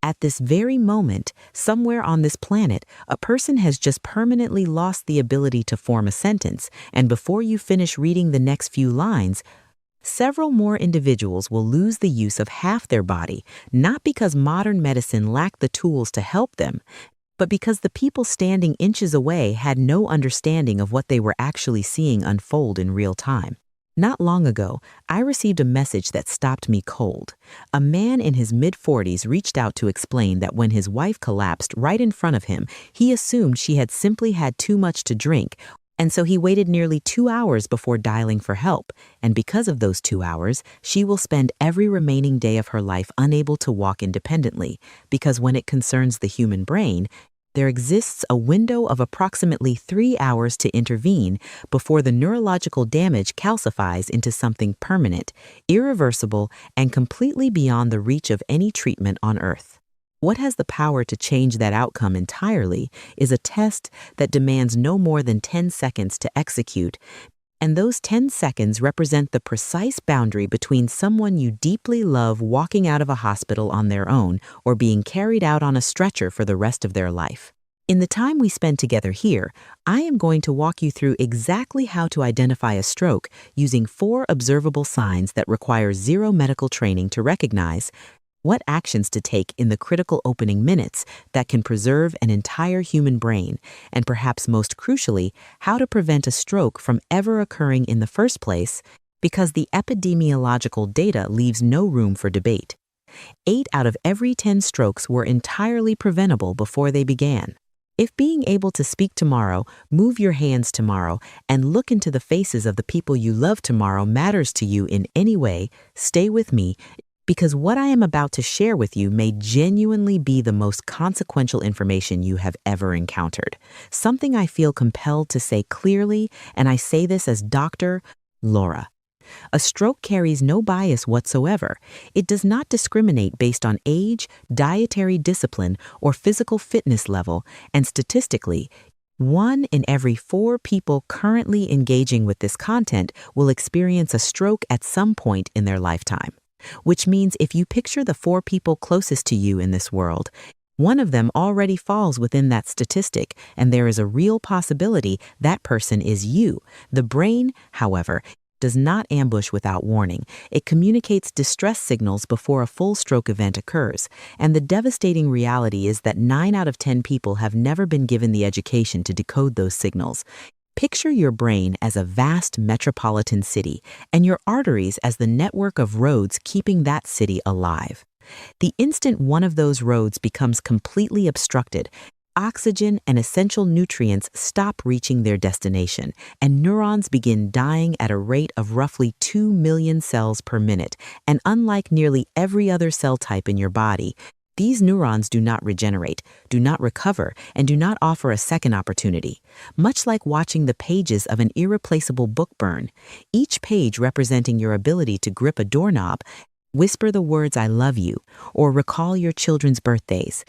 At this very moment, somewhere on this planet, a person has just permanently lost the ability to form a sentence, and before you finish reading the next few lines, several more individuals will lose the use of half their body, not because modern medicine lacked the tools to help them, but because the people standing inches away had no understanding of what they were actually seeing unfold in real time. Not long ago, I received a message that stopped me cold. A man in his mid-40s reached out to explain that when his wife collapsed right in front of him, he assumed she had simply had too much to drink, and so he waited nearly 2 hours before dialing for help. And because of those 2 hours, she will spend every remaining day of her life unable to walk independently, because when it concerns the human brain, there exists a window of approximately 3 hours to intervene before the neurological damage calcifies into something permanent, irreversible, and completely beyond the reach of any treatment on Earth. What has the power to change that outcome entirely is a test that demands no more than 10 seconds to execute, and those 10 seconds represent the precise boundary between someone you deeply love walking out of a hospital on their own or being carried out on a stretcher for the rest of their life. In the time we spend together here, I am going to walk you through exactly how to identify a stroke using 4 observable signs that require zero medical training to recognize, what actions to take in the critical opening minutes that can preserve an entire human brain, and perhaps most crucially, how to prevent a stroke from ever occurring in the first place, because the epidemiological data leaves no room for debate. 8 out of every 10 strokes were entirely preventable before they began. If being able to speak tomorrow, move your hands tomorrow, and look into the faces of the people you love tomorrow matters to you in any way, stay with me, because what I am about to share with you may genuinely be the most consequential information you have ever encountered. Something I feel compelled to say clearly, and I say this as Dr. Laura. A stroke carries no bias whatsoever. It does not discriminate based on age, dietary discipline, or physical fitness level, and statistically, 1 in every 4 people currently engaging with this content will experience a stroke at some point in their lifetime. Which means if you picture the 4 people closest to you in this world, one of them already falls within that statistic, and there is a real possibility that person is you. The brain, however, does not ambush without warning. It communicates distress signals before a full stroke event occurs, and the devastating reality is that 9 out of 10 people have never been given the education to decode those signals. Picture your brain as a vast metropolitan city and your arteries as the network of roads keeping that city alive. The instant one of those roads becomes completely obstructed, oxygen and essential nutrients stop reaching their destination, and neurons begin dying at a rate of roughly 2 million cells per minute. And unlike nearly every other cell type in your body, these neurons do not regenerate, do not recover, and do not offer a second opportunity. Much like watching the pages of an irreplaceable book burn, each page representing your ability to grip a doorknob, whisper the words "I love you," or recall your children's birthdays.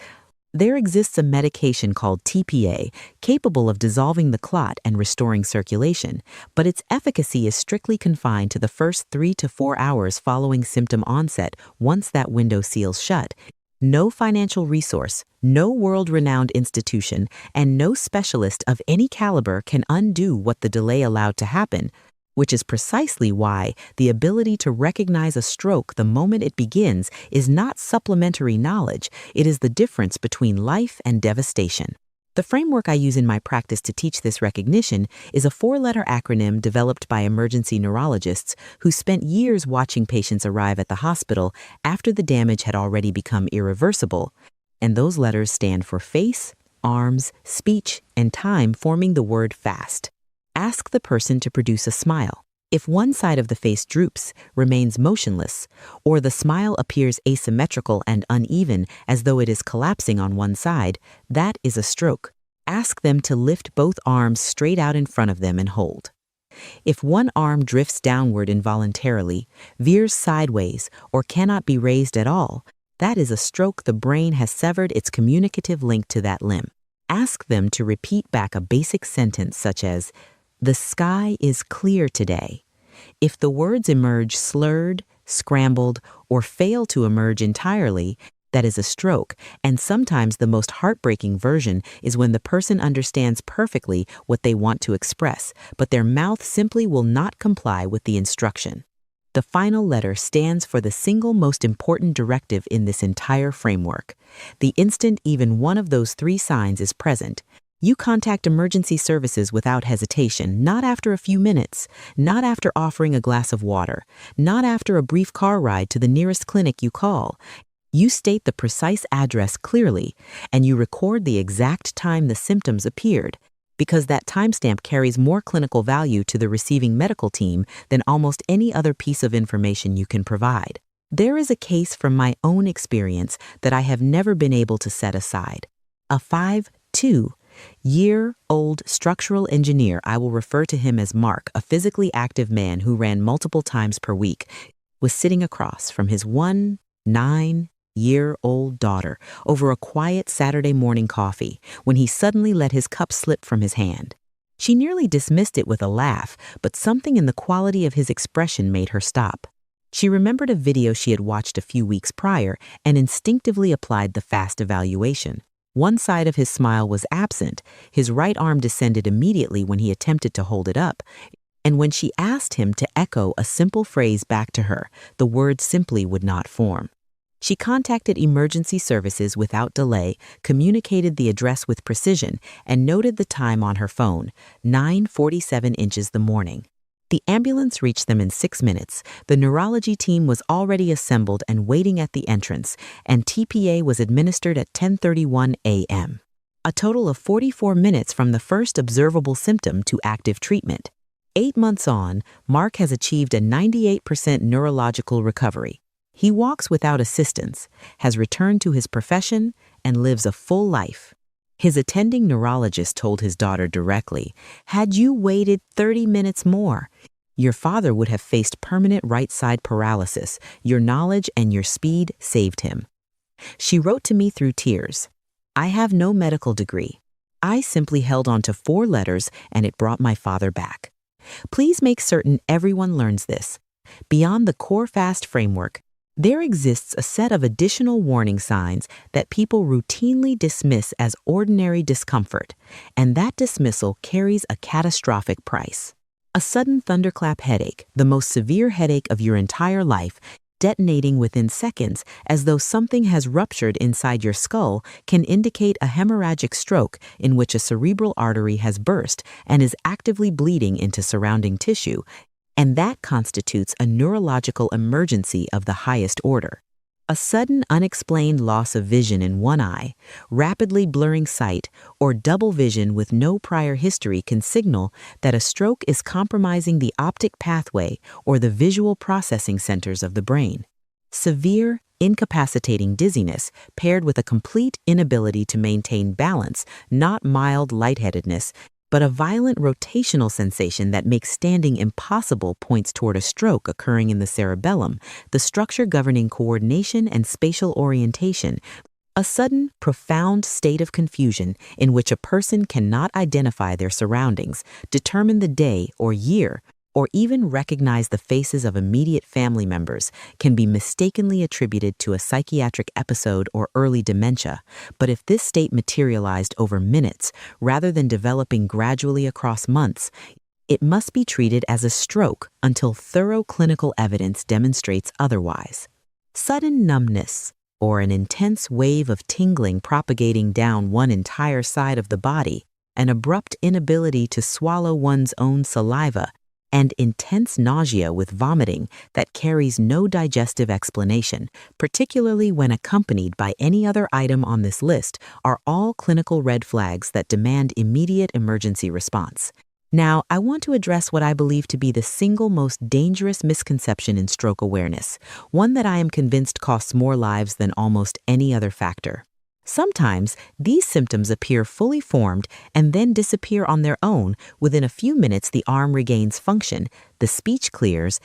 There exists a medication called TPA capable of dissolving the clot and restoring circulation, but its efficacy is strictly confined to the first 3 to 4 hours following symptom onset. Once that window seals shut, no financial resource, no world-renowned institution, and no specialist of any caliber can undo what the delay allowed to happen, which is precisely why the ability to recognize a stroke the moment it begins is not supplementary knowledge. It is the difference between life and devastation. The framework I use in my practice to teach this recognition is a 4-letter acronym developed by emergency neurologists who spent years watching patients arrive at the hospital after the damage had already become irreversible. And those letters stand for face, arms, speech, and time, forming the word FAST. Ask the person to produce a smile. If one side of the face droops, remains motionless, or the smile appears asymmetrical and uneven as though it is collapsing on one side, that is a stroke. Ask them to lift both arms straight out in front of them and hold. If one arm drifts downward involuntarily, veers sideways, or cannot be raised at all, that is a stroke. The brain has severed its communicative link to that limb. Ask them to repeat back a basic sentence such as, "The sky is clear today." If the words emerge slurred, scrambled, or fail to emerge entirely, that is a stroke, and sometimes the most heartbreaking version is when the person understands perfectly what they want to express, but their mouth simply will not comply with the instruction. The final letter stands for the single most important directive in this entire framework. The instant even one of those three signs is present, you contact emergency services without hesitation, not after a few minutes, not after offering a glass of water, not after a brief car ride to the nearest clinic you call. You state the precise address clearly, and you record the exact time the symptoms appeared, because that timestamp carries more clinical value to the receiving medical team than almost any other piece of information you can provide. There is a case from my own experience that I have never been able to set aside. A 5'2" structural engineer, I will refer to him as Mark, a physically active man who ran multiple times per week, was sitting across from his 9-year-old daughter over a quiet Saturday morning coffee when he suddenly let his cup slip from his hand. She nearly dismissed it with a laugh, but something in the quality of his expression made her stop. She remembered a video she had watched a few weeks prior and instinctively applied the fast evaluation. One side of his smile was absent, his right arm descended immediately when he attempted to hold it up, and when she asked him to echo a simple phrase back to her, the words simply would not form. She contacted emergency services without delay, communicated the address with precision, and noted the time on her phone, 9:47 inches the morning. The ambulance reached them in 6 minutes. The neurology team was already assembled and waiting at the entrance, and TPA was administered at 10:31 a.m. A total of 44 minutes from the first observable symptom to active treatment. 8 months on, Mark has achieved a 98% neurological recovery. He walks without assistance, has returned to his profession, and lives a full life. His attending neurologist told his daughter directly, "Had you waited 30 minutes more, your father would have faced permanent right side paralysis. Your knowledge and your speed saved him." She wrote to me through tears, "I have no medical degree. I simply held on to 4 letters and it brought my father back." Please make certain everyone learns this. Beyond the core FAST framework, there exists a set of additional warning signs that people routinely dismiss as ordinary discomfort, and that dismissal carries a catastrophic price. A sudden thunderclap headache, the most severe headache of your entire life, detonating within seconds as though something has ruptured inside your skull, can indicate a hemorrhagic stroke in which a cerebral artery has burst and is actively bleeding into surrounding tissue, and that constitutes a neurological emergency of the highest order. A sudden unexplained loss of vision in one eye, rapidly blurring sight, or double vision with no prior history can signal that a stroke is compromising the optic pathway or the visual processing centers of the brain. Severe, incapacitating dizziness paired with a complete inability to maintain balance, not mild lightheadedness, but a violent rotational sensation that makes standing impossible points toward a stroke occurring in the cerebellum, the structure governing coordination and spatial orientation. A sudden, profound state of confusion in which a person cannot identify their surroundings, determine the day or year, or even recognize the faces of immediate family members can be mistakenly attributed to a psychiatric episode or early dementia. But if this state materialized over minutes rather than developing gradually across months, it must be treated as a stroke until thorough clinical evidence demonstrates otherwise. Sudden numbness, or an intense wave of tingling propagating down one entire side of the body, an abrupt inability to swallow one's own saliva, and intense nausea with vomiting that carries no digestive explanation, particularly when accompanied by any other item on this list, are all clinical red flags that demand immediate emergency response. Now, I want to address what I believe to be the single most dangerous misconception in stroke awareness, one that I am convinced costs more lives than almost any other factor. Sometimes, these symptoms appear fully formed and then disappear on their own. Within a few minutes, the arm regains function, the speech clears,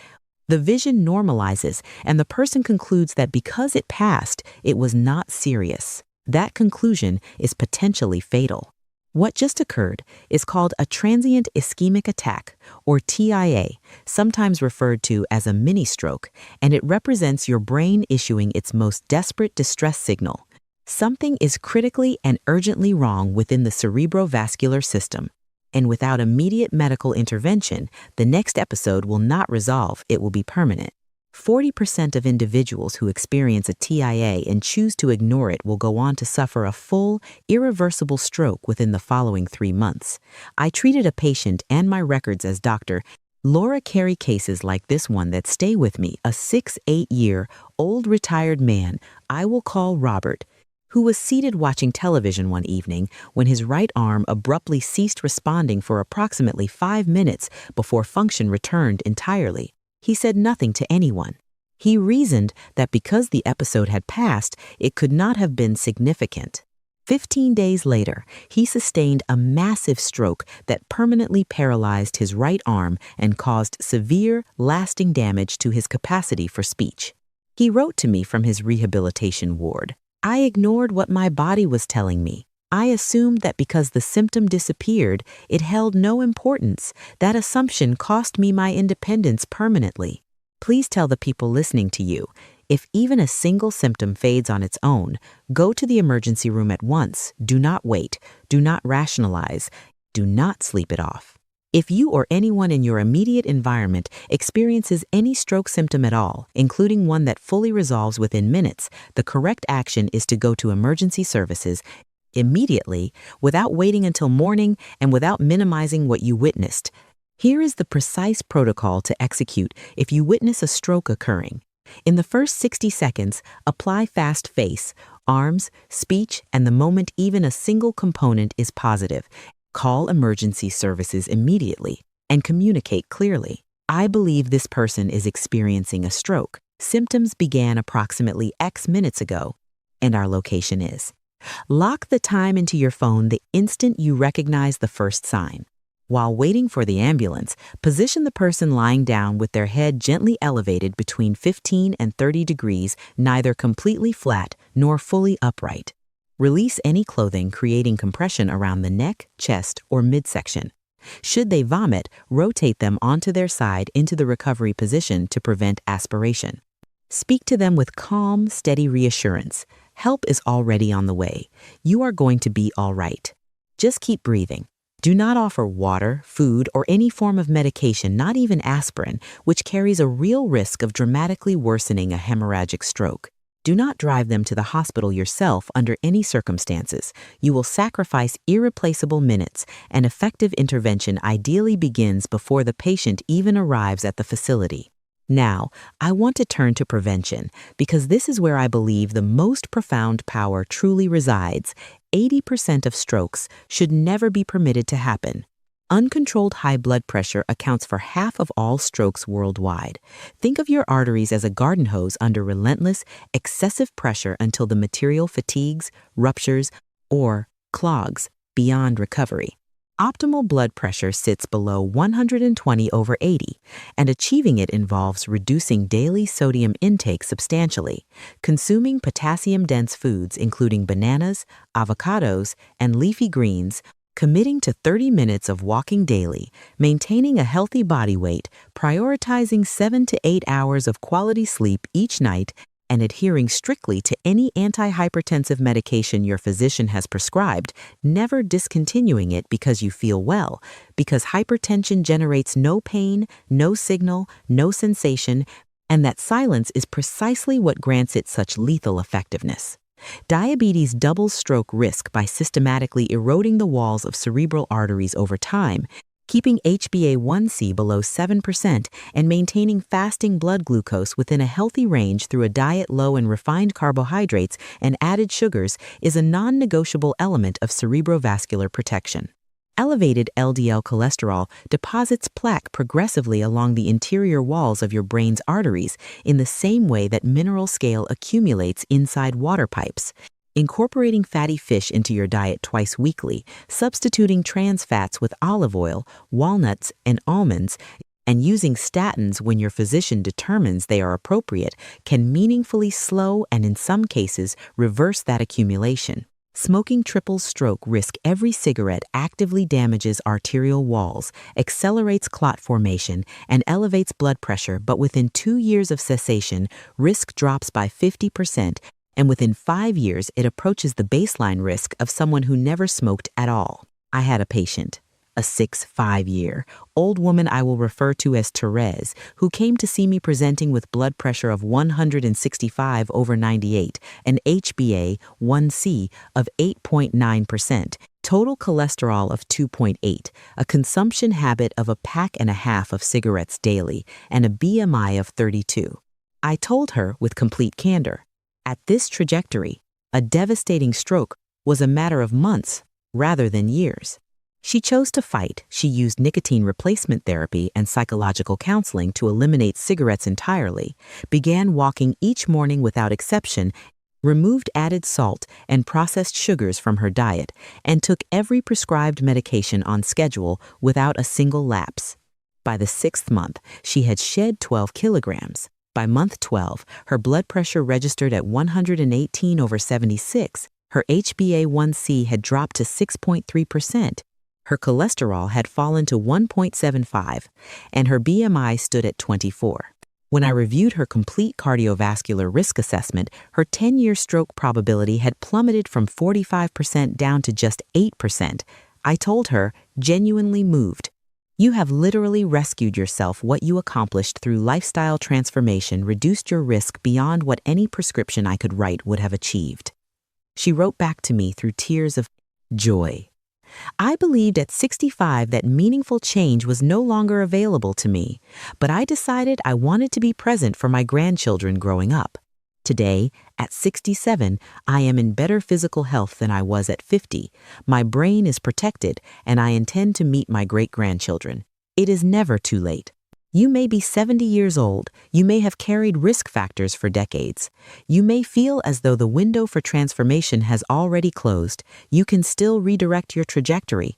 the vision normalizes, and the person concludes that because it passed, it was not serious. That conclusion is potentially fatal. What just occurred is called a transient ischemic attack, or TIA, sometimes referred to as a mini stroke, and it represents your brain issuing its most desperate distress signal. Something is critically and urgently wrong within the cerebrovascular system, and without immediate medical intervention, the next episode will not resolve, it will be permanent. 40% of individuals who experience a TIA and choose to ignore it will go on to suffer a full, irreversible stroke within the following 3 months. I treated a patient and my records as Dr. Laura carry cases like this one that stay with me, a 6-8-year-old retired man I will call Robert, who was seated watching television one evening when his right arm abruptly ceased responding for approximately 5 minutes before function returned entirely. He said nothing to anyone. He reasoned that because the episode had passed, it could not have been significant. 15 days later, he sustained a massive stroke that permanently paralyzed his right arm and caused severe, lasting damage to his capacity for speech. He wrote to me from his rehabilitation ward. I ignored what my body was telling me. I assumed that because the symptom disappeared, it held no importance. That assumption cost me my independence permanently. Please tell the people listening to you, if even a single symptom fades on its own, go to the emergency room at once. Do not wait. Do not rationalize. Do not sleep it off. If you or anyone in your immediate environment experiences any stroke symptom at all, including one that fully resolves within minutes, the correct action is to go to emergency services immediately, without waiting until morning and without minimizing what you witnessed. Here is the precise protocol to execute if you witness a stroke occurring. In the first 60 seconds, apply fast face, arms, speech, and the moment even a single component is positive. Call emergency services immediately and communicate clearly. I believe this person is experiencing a stroke. Symptoms began approximately X minutes ago, and our location is. Lock the time into your phone the instant you recognize the first sign. While waiting for the ambulance, position the person lying down with their head gently elevated between 15 and 30 degrees, neither completely flat nor fully upright. Release any clothing creating compression around the neck, chest, or midsection. Should they vomit, rotate them onto their side into the recovery position to prevent aspiration. Speak to them with calm, steady reassurance. Help is already on the way. You are going to be all right. Just keep breathing. Do not offer water, food, or any form of medication, not even aspirin, which carries a real risk of dramatically worsening a hemorrhagic stroke. Do not drive them to the hospital yourself under any circumstances. You will sacrifice irreplaceable minutes, and effective intervention ideally begins before the patient even arrives at the facility. Now, I want to turn to prevention, because this is where I believe the most profound power truly resides. 80% of strokes should never be permitted to happen. Uncontrolled high blood pressure accounts for half of all strokes worldwide. Think of your arteries as a garden hose under relentless, excessive pressure until the material fatigues, ruptures, or clogs beyond recovery. Optimal blood pressure sits below 120/80, and achieving it involves reducing daily sodium intake substantially, consuming potassium-dense foods including bananas, avocados, and leafy greens, committing to 30 minutes of walking daily, maintaining a healthy body weight, prioritizing 7 to 8 hours of quality sleep each night, and adhering strictly to any antihypertensive medication your physician has prescribed, never discontinuing it because you feel well, because hypertension generates no pain, no signal, no sensation, and that silence is precisely what grants it such lethal effectiveness. Diabetes doubles stroke risk by systematically eroding the walls of cerebral arteries over time, keeping HbA1c below 7% and maintaining fasting blood glucose within a healthy range through a diet low in refined carbohydrates and added sugars is a non-negotiable element of cerebrovascular protection. Elevated LDL cholesterol deposits plaque progressively along the interior walls of your brain's arteries in the same way that mineral scale accumulates inside water pipes. Incorporating fatty fish into your diet twice weekly, substituting trans fats with olive oil, walnuts, and almonds, and using statins when your physician determines they are appropriate can meaningfully slow and in some cases reverse that accumulation. Smoking triples stroke risk. Every cigarette actively damages arterial walls, accelerates clot formation, and elevates blood pressure, but within 2 years of cessation, risk drops by 50%, and within 5 years, it approaches the baseline risk of someone who never smoked at all. I had a patient, a 65-year-old woman I will refer to as Therese, who came to see me presenting with blood pressure of 165/98, an HbA1c of 8.9%, total cholesterol of 2.8, a consumption habit of a pack and a half of cigarettes daily, and a BMI of 32. I told her with complete candor, at this trajectory, a devastating stroke was a matter of months rather than years. She chose to fight. She used nicotine replacement therapy and psychological counseling to eliminate cigarettes entirely, began walking each morning without exception, removed added salt and processed sugars from her diet, and took every prescribed medication on schedule without a single lapse. By the 6th month, she had shed 12 kilograms. By month 12, her blood pressure registered at 118/76. Her HbA1c had dropped to 6.3%. Her cholesterol had fallen to 1.75, and her BMI stood at 24. When I reviewed her complete cardiovascular risk assessment, her 10-year stroke probability had plummeted from 45% down to just 8%. I told her, genuinely moved, "You have literally rescued yourself. What you accomplished through lifestyle transformation reduced your risk beyond what any prescription I could write would have achieved." She wrote back to me through tears of joy. I believed at 65 that meaningful change was no longer available to me, but I decided I wanted to be present for my grandchildren growing up. Today, at 67, I am in better physical health than I was at 50. My brain is protected, and I intend to meet my great-grandchildren. It is never too late. You may be 70 years old. You may have carried risk factors for decades. You may feel as though the window for transformation has already closed. You can still redirect your trajectory,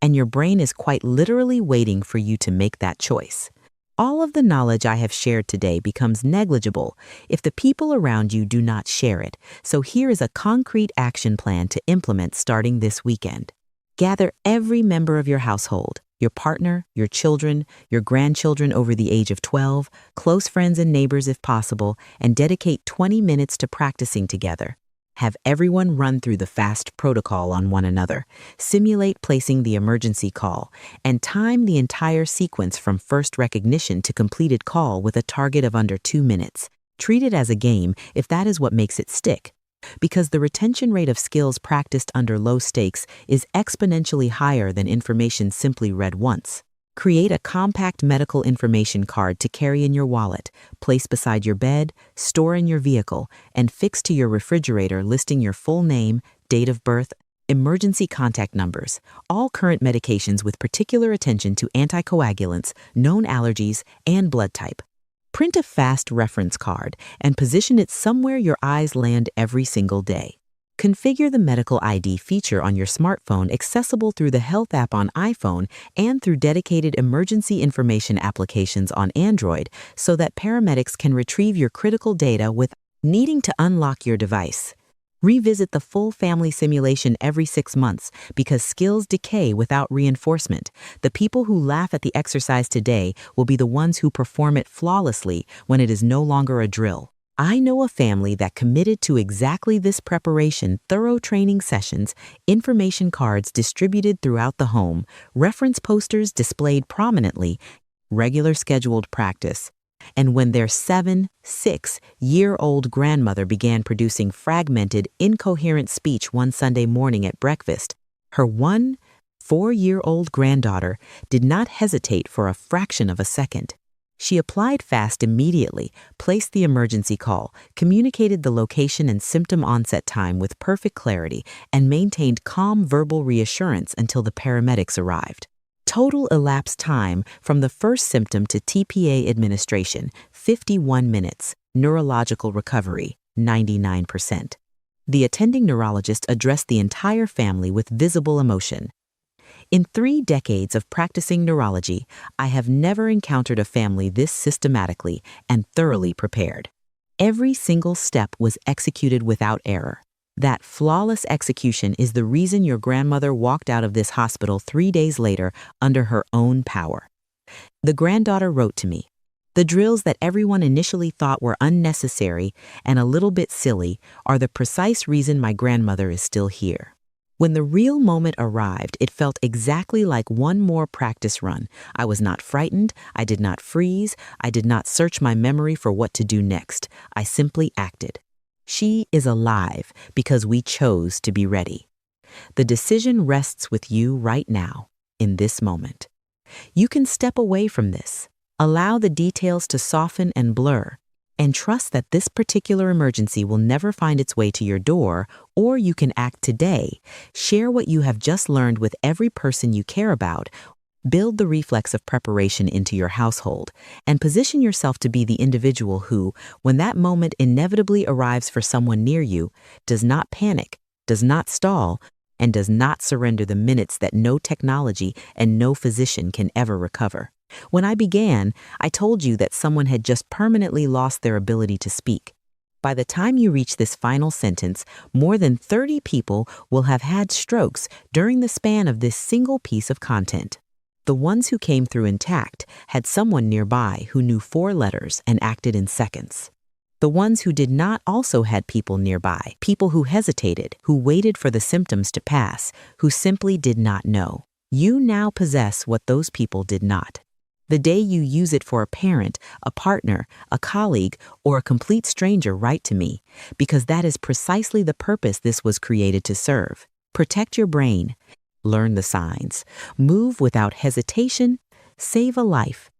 and your brain is quite literally waiting for you to make that choice. All of the knowledge I have shared today becomes negligible if the people around you do not share it. So here is a concrete action plan to implement starting this weekend. Gather every member of your household, your partner, your children, your grandchildren over the age of 12, close friends and neighbors if possible, and dedicate 20 minutes to practicing together. Have everyone run through the FAST protocol on one another, simulate placing the emergency call, and time the entire sequence from first recognition to completed call with a target of under 2 minutes. Treat it as a game if that is what makes it stick, because the retention rate of skills practiced under low stakes is exponentially higher than information simply read once. Create a compact medical information card to carry in your wallet, place beside your bed, store in your vehicle, and fix to your refrigerator, listing your full name, date of birth, emergency contact numbers, all current medications with particular attention to anticoagulants, known allergies, and blood type. Print a FAST reference card and position it somewhere your eyes land every single day. Configure the medical ID feature on your smartphone, accessible through the Health app on iPhone and through dedicated emergency information applications on Android, so that paramedics can retrieve your critical data without needing to unlock your device. Revisit the full family simulation every 6 months, because skills decay without reinforcement. The people who laugh at the exercise today will be the ones who perform it flawlessly when it is no longer a drill. I know a family that committed to exactly this preparation: thorough training sessions, information cards distributed throughout the home, reference posters displayed prominently, regular scheduled practice. And when their 6-year-old grandmother began producing fragmented, incoherent speech one Sunday morning at breakfast, her 4-year-old granddaughter did not hesitate for a fraction of a second. She applied FAST immediately, placed the emergency call, communicated the location and symptom onset time with perfect clarity, and maintained calm verbal reassurance until the paramedics arrived. Total elapsed time from the first symptom to TPA administration, 51 minutes. Neurological recovery, 99%. The attending neurologist addressed the entire family with visible emotion. In 3 decades of practicing neurology, I have never encountered a family this systematically and thoroughly prepared. Every single step was executed without error. That flawless execution is the reason your grandmother walked out of this hospital 3 days later under her own power. The granddaughter wrote to me, "The drills that everyone initially thought were unnecessary and a little bit silly are the precise reason my grandmother is still here." When the real moment arrived, it felt exactly like one more practice run. I was not frightened, I did not freeze, I did not search my memory for what to do next. I simply acted. She is alive because we chose to be ready. The decision rests with you right now, in this moment. You can step away from this, allow the details to soften and blur, and trust that this particular emergency will never find its way to your door, or you can act today. Share what you have just learned with every person you care about. Build the reflex of preparation into your household, and position yourself to be the individual who, when that moment inevitably arrives for someone near you, does not panic, does not stall, and does not surrender the minutes that no technology and no physician can ever recover. When I began, I told you that someone had just permanently lost their ability to speak. By the time you reach this final sentence, more than 30 people will have had strokes during the span of this single piece of content. The ones who came through intact had someone nearby who knew 4 letters and acted in seconds. The ones who did not also had people nearby, people who hesitated, who waited for the symptoms to pass, who simply did not know. You now possess what those people did not. The day you use it for a parent, a partner, a colleague, or a complete stranger, write to me, because that is precisely the purpose this was created to serve. Protect your brain. Learn the signs. Move without hesitation. Save a life.